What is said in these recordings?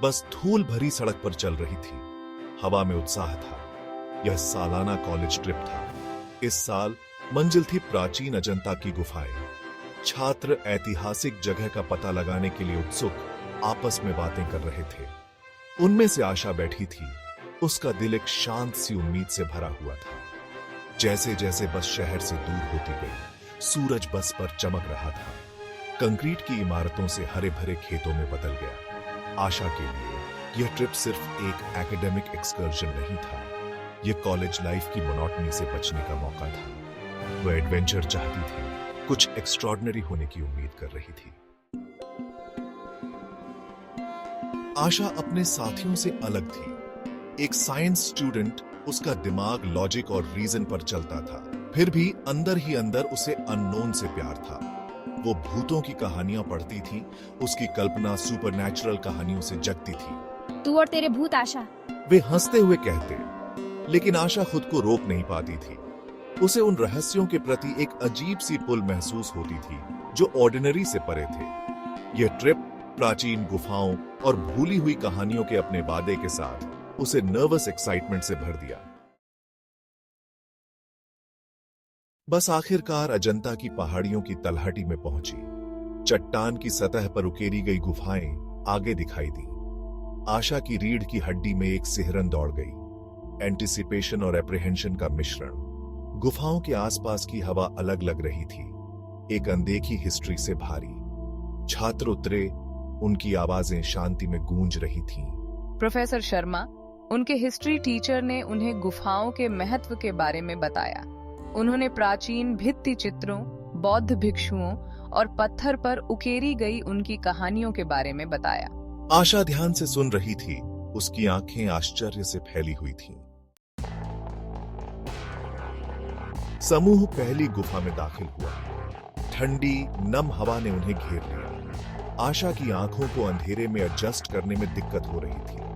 बस धूल भरी सड़क पर चल रही थी। हवा में उत्साह था। यह सालाना कॉलेज ट्रिप था। इस साल मंजिल थी प्राचीन अजंता की गुफाएं। छात्र ऐतिहासिक जगह का पता लगाने के लिए उत्सुक आपस में बातें कर रहे थे। उनमें से आशा बैठी थी। उसका दिल एक शांत सी उम्मीद से भरा हुआ था। जैसे जैसे बस शहर से दूर होती गई, सूरज बस पर चमक रहा था। कंक्रीट की इमारतों से हरे भरे खेतों में बदल गया। आशा के लिए यह ट्रिप सिर्फ एक एकेडमिक एक्सकर्जन नहीं था। यह कॉलेज लाइफ की मोनोटनी से बचने का मौका था। वह एडवेंचर चाहती थी, कुछ एक्स्ट्रॉर्डिनरी होने की उम्मीद कर रही थी। आशा अपने साथियों से अलग थी। एक साइंस स्टूडेंट, उसका दिमाग लॉजिक और रीजन पर चलता था। फिर भी अंदर ही अंदर उसे अननोन से प्यार था। वो भूतों की कहानियां पढ़ती थी। उसकी कल्पना सुपरनैचुरल कहानियों से जगती थी। तू और तेरे भूत आशा। वे हंसते हुए कहते, लेकिन आशा खुद को रोक नहीं पाती थी। उसे उन रहस्यों के प्रति एक अजीब सी पुल महसूस होती थी जो ऑर्डिनरी से परे थे। यह ट्रिप प्राचीन गुफाओं और भूली हुई कहानियों के अपने वादे के साथ उसे नर्वस एक्साइटमेंट से भर दिया। बस आखिरकार अजंता की पहाड़ियों की तलहटी में पहुंची। चट्टान की सतह पर उकेरी गई गुफाएं आगे दिखाई दी। आशा की रीढ़ की हड्डी में एक सिहरन दौड़ गई। एंटिसिपेशन और एप्रिहेंशन का मिश्रण। गुफाओं के आसपास की हवा अलग लग रही थी, एक अनदेखी हिस्ट्री से भारी। छात्र उतरे, उनकी आवाजें शांति में गूंज रही थीं। प्रोफेसर शर्मा, उनके हिस्ट्री टीचर ने उन्हें गुफाओं के महत्व के बारे में बताया। उन्होंने प्राचीन भित्ति चित्रों, बौद्ध भिक्षुओं और पत्थर पर उकेरी गई उनकी कहानियों के बारे में बताया। आशा ध्यान से सुन रही थी। उसकी आंखें आश्चर्य से फैली हुई थीं। समूह पहली गुफा में दाखिल हुआ। ठंडी, नम हवा ने उन्हें घेर लिया। आशा की आंखों को अंधेरे में एडजस्ट करने में दिक्कत हो रही थी।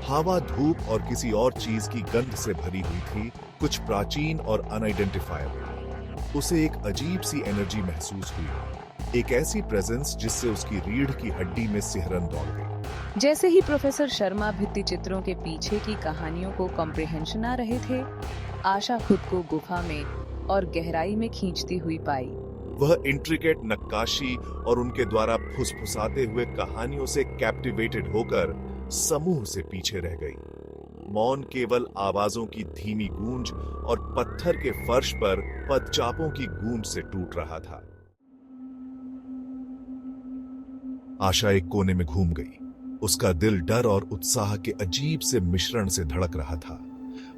हवा, धूप और किसी और चीज की गंध से भरी हुई थी, कुछ प्राचीन और अनआइडेंटिफाएबल। उसे एक अजीब सी एनर्जी महसूस हुई, एक ऐसी प्रेजेंस जिससे उसकी रीढ़ की हड्डी में सिहरन दौड़ गई। जैसे ही प्रोफेसर शर्मा भित्ति चित्रों के पीछे की कहानियों को कॉम्प्रिहेंशन आ रहे थे, आशा खुद को गुफा में और गहराई में खींचती हुई पाई। वह इंट्रिकेट नक्काशी और उनके द्वारा फुसफुसाते हुए कहानियों से कैप्टिवेटेड होकर समूह से पीछे रह गई। मौन केवल आवाजों की धीमी गूंज और पत्थर के फर्श पर पदचापों की गूंज से टूट रहा था। आशा एक कोने में घूम गई। उसका दिल डर और उत्साह के अजीब से मिश्रण से धड़क रहा था।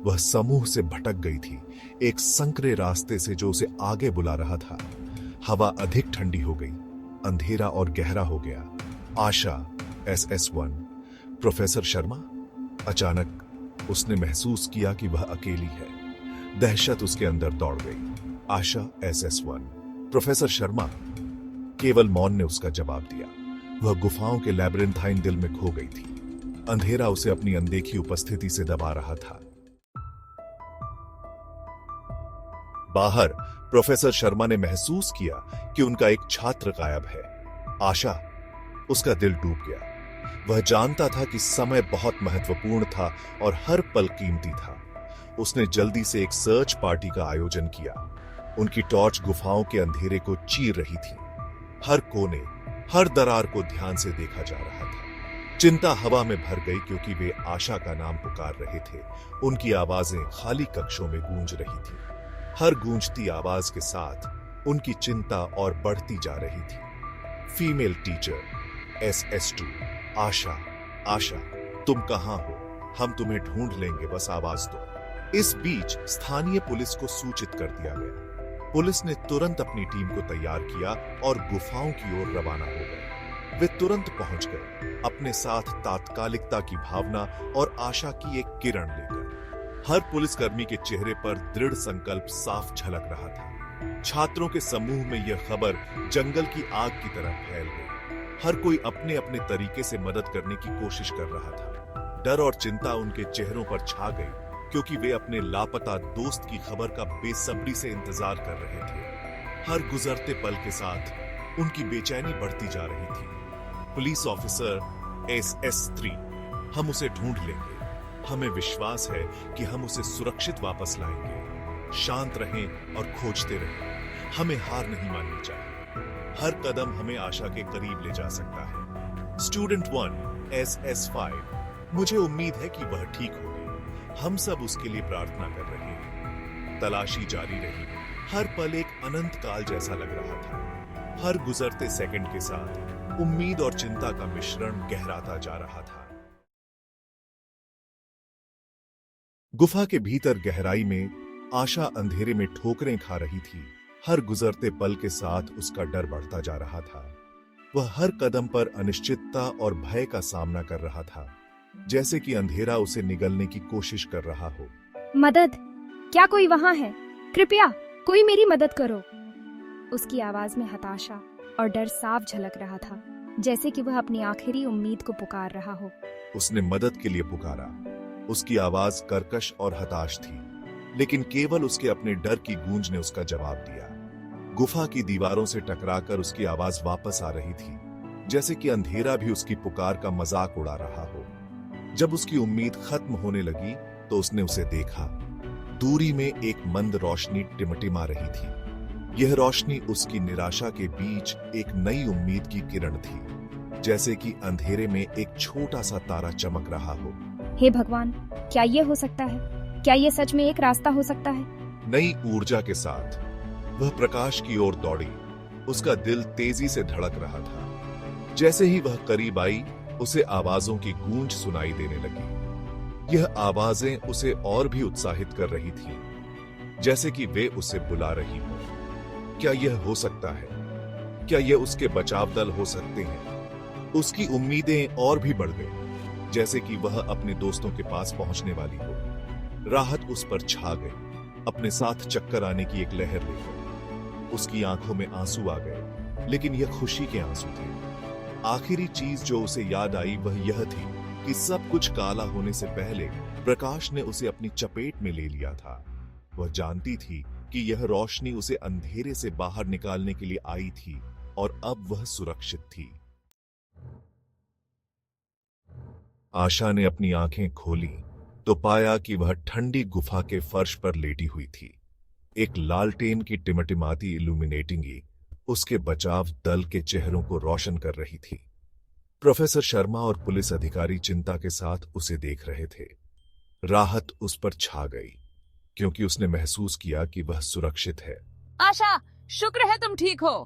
वह समूह से भटक गई थी, एक संकरे रास्ते से जो उसे आगे बुला रहा था। हवा अधिक ठंडी हो गई, अंधेरा और गहरा हो गया। आशा, SS1, प्रोफेसर शर्मा। अचानक उसने महसूस किया कि वह अकेली है। दहशत उसके अंदर दौड़ गई। आशा, SS1, प्रोफेसर शर्मा। केवल मौन ने उसका जवाब दिया। वह गुफाओं के लैबिरिंथाइन दिल में खो गई थी। अंधेरा उसे अपनी अनदेखी उपस्थिति से दबा रहा था। बाहर प्रोफेसर शर्मा ने महसूस किया कि उनका एक छात्र गायब है। आशा, उसका दिल डूब गया। वह जानता था कि समय बहुत महत्वपूर्ण था और हर पल कीमती था। उसने जल्दी से एक सर्च पार्टी का आयोजन किया। उनकी टॉर्च गुफाओं के अंधेरे को चीर रही थी। हर कोने, हर दरार को ध्यान से देखा जा रहा था। चिंता हवा में भर गई क्योंकि वे आशा का नाम पुकार रहे थे। उनकी आवाजें खाली कक्षों में गूंज रही थी। हर गूंजती आवाज के साथ उनकी चिंता और बढ़ती जा रही थी। फीमेल टीचर, SS2, आशा, आशा, तुम कहां हो? हम तुम्हें ढूंढ लेंगे, बस आवाज दो। इस बीच स्थानीय पुलिस को सूचित कर दिया गया। पुलिस ने तुरंत अपनी टीम को तैयार किया और गुफाओं की ओर रवाना हो गए। वे तुरंत पहुंच गए, अपने साथ तात्कालिकता की भावना और आशा की एक किरण लेकर। हर पुलिसकर्मी के चेहरे पर दृढ़ संकल्प साफ झलक रहा था। छात्रों के समूह में यह खबर जंगल की आग की तरह फैल गई। हर कोई अपने अपने तरीके से मदद करने की कोशिश कर रहा था। डर और चिंता उनके चेहरों पर छा गई क्योंकि वे अपने लापता दोस्त की खबर का बेसब्री से इंतजार कर रहे थे। हर गुजरते पल के साथ उनकी बेचैनी बढ़ती जा रही थी। पुलिस ऑफिसर SS3, हम उसे ढूंढ लेंगे। हमें विश्वास है कि हम उसे सुरक्षित वापस लाएंगे। शांत रहें और खोजते रहें। हमें हार नहीं माननी चाहिए। हर कदम हमें आशा के करीब ले जा सकता है। स्टूडेंट 1 SS5, मुझे उम्मीद है कि वह ठीक होगी। हम सब उसके लिए प्रार्थना कर रहे हैं। तलाशी जारी रही। हर पल एक अनंत काल जैसा लग रहा था। हर गुजरते सेकंड के साथ उम्मीद और चिंता का मिश्रण गहराता जा रहा था। गुफा के भीतर गहराई में आशा अंधेरे में ठोकरें खा रही थी। हर गुजरते पल के साथ उसका डर बढ़ता जा रहा था। वह हर कदम पर अनिश्चितता और भय का सामना कर रहा था, जैसे कि अंधेरा उसे निगलने की कोशिश कर रहा हो। मदद! क्या कोई वहां है? कृपया कोई मेरी मदद करो। उसकी आवाज में हताशा और डर साफ झलक रहा था, जैसे कि वह अपनी आखिरी उम्मीद को पुकार रहा हो। उसने मदद के लिए पुकारा। उसकी आवाज कर्कश और हताश थी, लेकिन केवल उसके अपने डर की गूंज ने उसका जवाब दिया। गुफा की दीवारों से टकराकर उसकी आवाज वापस आ रही थी, जैसे कि अंधेरा भी उसकी पुकार का मजाक उड़ा रहा हो। जब उसकी उम्मीद खत्म होने लगी तो उसने उसे देखा। दूरी में एक मंद रोशनी टिमटिमा रही थी। यह रोशनी उसकी निराशा के बीच एक नई उम्मीद की किरण थी, जैसे कि अंधेरे में एक छोटा सा तारा चमक रहा हो। हे भगवान, क्या ये हो सकता है? क्या ये सच में एक रास्ता हो सकता है? नई ऊर्जा के साथ वह प्रकाश की ओर दौड़ी। उसका दिल तेजी से धड़क रहा था। जैसे ही वह करीब आई, उसे आवाजों की गूंज सुनाई देने लगी। यह आवाजें उसे और भी उत्साहित कर रही थीं, जैसे कि वे उसे बुला रही हों। क्या यह हो सकता है? क्या यह उसके बचाव दल हो सकते हैं? उसकी उम्मीदें और भी बढ़ गईं, जैसे कि वह अपने दोस्तों के पास पहुंचने वाली हो। राहत उस पर छा गई, अपने साथ चक्कर आने की एक लहर लेकर। उसकी आंखों में आंसू आ गए, लेकिन यह खुशी के आंसू थे। आखिरी चीज जो उसे याद आई वह यह थी कि सब कुछ काला होने से पहले प्रकाश ने उसे अपनी चपेट में ले लिया था। वह जानती थी कि यह रोशनी उसे अंधेरे से बाहर निकालने के लिए आई थी और अब वह सुरक्षित थी। आशा ने अपनी आंखें खोली तो पाया कि वह ठंडी गुफा के फर्श पर लेटी हुई थी। एक लालटेन की टिमटिमाती इल्यूमिनेटिंग उसके बचाव दल के चेहरों को रोशन कर रही थी। प्रोफेसर शर्मा और पुलिस अधिकारी चिंता के साथ उसे देख रहे थे। राहत उस पर छा गई, क्योंकि उसने महसूस किया कि वह सुरक्षित है। आशा, शुक्र है तुम ठीक हो।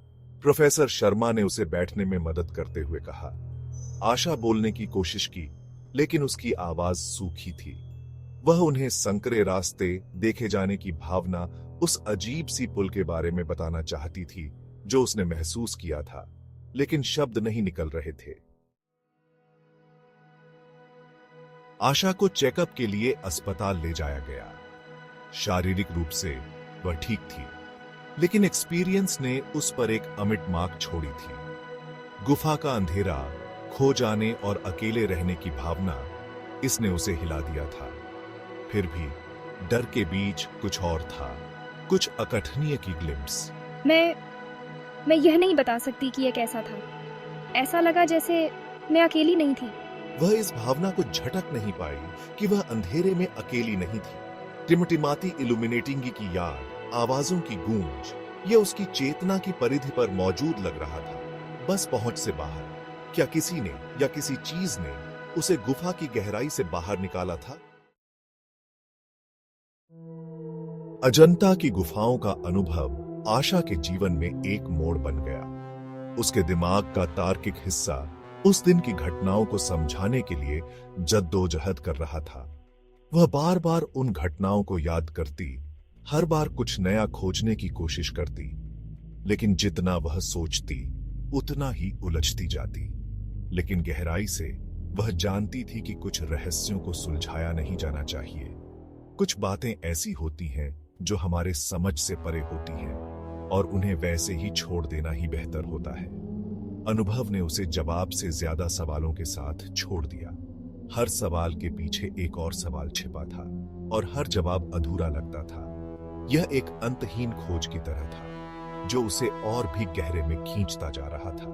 प्रोफेसर शर्मा ने उसे बैठने में मदद करते हुए कहा। आशा बोलने की कोशिश की, लेकिन उसकी आवाज सूखी थी। वह उन्हें संकरे रास्ते देखे जाने की भावना, उस अजीब सी पुल के बारे में बताना चाहती थी जो उसने महसूस किया था, लेकिन शब्द नहीं निकल रहे थे। आशा को चेकअप के लिए अस्पताल ले जाया गया। शारीरिक रूप से वह ठीक थी, लेकिन एक्सपीरियंस ने उस पर एक अमिट मार्क छोड़ी थी। गुफा का अंधेरा, खो जाने और अकेले रहने की भावना, इसने उसे हिला दिया था। फिर भी डर के बीच कुछ और था, कुछ अकथनीय की ग्लिम्स। मैं यह नहीं बता सकती कि यह कैसा था। ऐसा लगा जैसे मैं अकेली नहीं थी। वह इस भावना को झटक नहीं पाई कि वह अंधेरे में अकेली नहीं थी। टिमटिमाती इल्यूमिनेटिंग की याद, आवाजों की गूंज, यह उसकी चेतना की परिधि पर मौजूद लग रहा था, बस पहुंच से बाहर। क्या किसी ने या किसी चीज ने उसे गुफा की गहराई से बाहर निकाला था? अजंता की गुफाओं का अनुभव आशा के जीवन में एक मोड़ बन गया। उसके दिमाग का तार्किक हिस्सा उस दिन की घटनाओं को समझाने के लिए जद्दोजहद कर रहा था। वह बार बार उन घटनाओं को याद करती, हर बार कुछ नया खोजने की कोशिश करती, लेकिन जितना वह सोचती उतना ही उलझती जाती। लेकिन गहराई से वह जानती थी कि कुछ रहस्यों को सुलझाया नहीं जाना चाहिए। कुछ बातें ऐसी होती हैं जो हमारे समझ से परे होती हैं, और उन्हें वैसे ही छोड़ देना ही बेहतर होता है। अनुभव ने उसे जवाब से ज्यादा सवालों के साथ छोड़ दिया। हर सवाल के पीछे एक और सवाल छिपा था, और हर जवाब अधूरा लगता था। यह एक अंतहीन खोज की तरह था, जो उसे और भी गहरे में खींचता जा रहा था।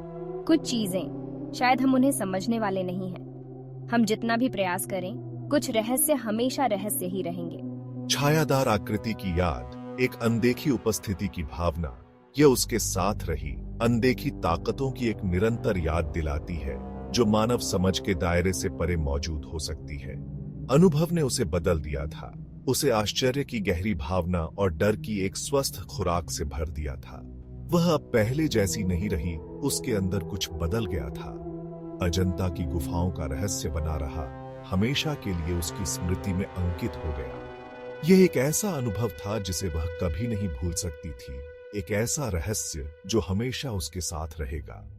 कुछ चीजें शायद हम उन्हें समझने वाले नहीं हैं। हम जितना भी प्रयास करें, कुछ रहस्य हमेशा रहस्य ही रहेंगे। छायादार आकृति की याद, एक अनदेखी उपस्थिति की भावना, यह उसके साथ रही अनदेखी ताकतों की एक निरंतर याद दिलाती है जो मानव समझ के दायरे से परे मौजूद हो सकती है। अनुभव ने उसे बदल दिया था, उसे आश्चर्य की गहरी भावना और डर की एक स्वस्थ खुराक से भर दिया था। वह अब पहले जैसी नहीं रही, उसके अंदर कुछ बदल गया था। अजंता की गुफाओं का रहस्य बना रहा, हमेशा के लिए उसकी स्मृति में अंकित हो गया। यह एक ऐसा अनुभव था जिसे वह कभी नहीं भूल सकती थी, एक ऐसा रहस्य जो हमेशा उसके साथ रहेगा।